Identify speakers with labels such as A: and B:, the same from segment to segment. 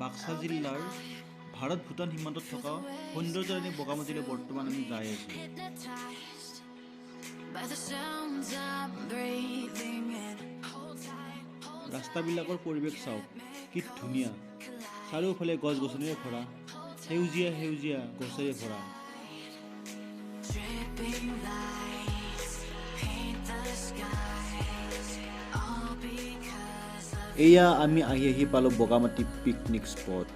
A: বাক্সা জিলাৰ ভাৰত ভূটান সীমান্তত থকা সৌন্দৰ্যৰাণী বগামাটিলৈ বৰ্তমান আমি যাই আছোঁ। ৰাস্তাবিলাকৰ পৰিৱেশ চাওক, কি ধুনীয়া। চাৰিওফালে গছ গছনিৰে ভৰা, সেউজীয়া সেউজীয়া গছেৰে ভৰা। এয়া আমি আহি পালোঁ বগামাটি পিকনিক স্পট।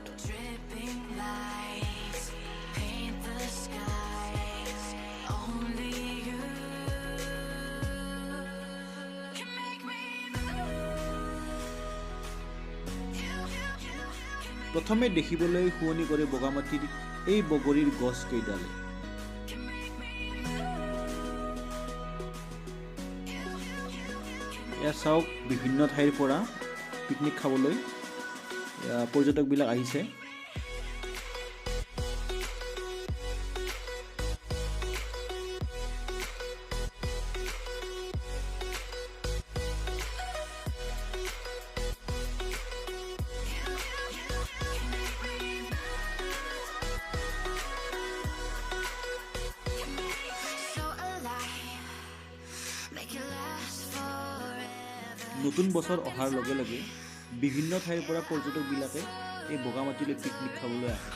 A: প্ৰথমে দেখিবলৈ শুৱনি কৰে বগামাটিৰ এই বগৰীৰ গছ কেইডালে। এয়া চাওক, বিভিন্ন ঠাইৰ পৰা পিকনিক খাবলৈ পৰ্যটকবিলাক আহিছে। নতুন বছৰ অহাৰ লগে লগে বিভিন্ন ঠাইৰ পৰা পৰ্যটকবিলাকে এই বগামাটিলৈ পিকনিক খাবলৈ আহে।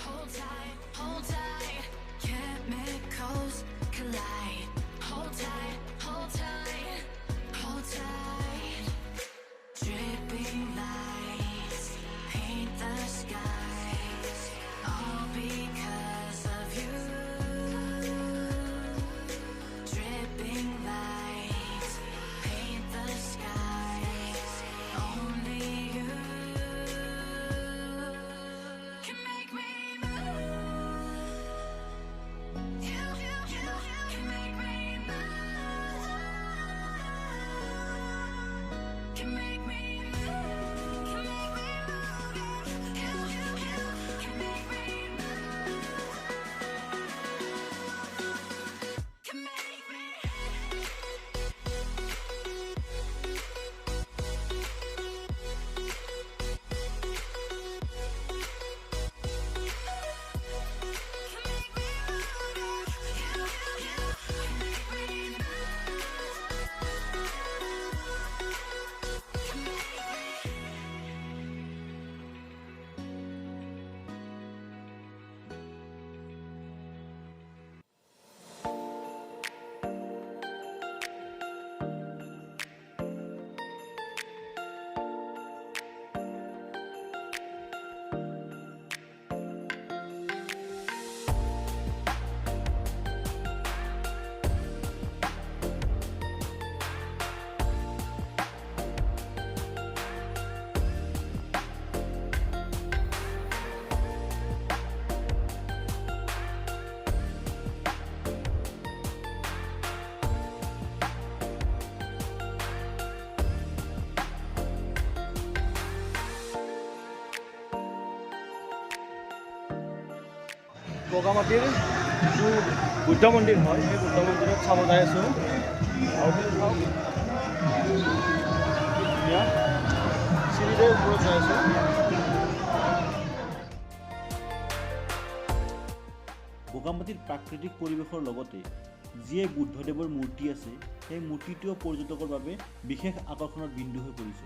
A: বগামাটিৰ যিটো বুদ্ধ মন্দিৰ হয়, সেই বুদ্ধ মন্দিৰত চাব যাই আছোঁ। ধুনীয়া চিৰিৰে ওপৰত যাই আছোঁ। বগামাটিৰ প্ৰাকৃতিক পৰিৱেশৰ লগতে যিয়ে বুদ্ধদেৱৰ মূৰ্তি আছে, সেই মূৰ্তিটোও পৰ্যটকৰ বাবে বিশেষ আকৰ্ষণৰ বিন্দু হৈ পৰিছে।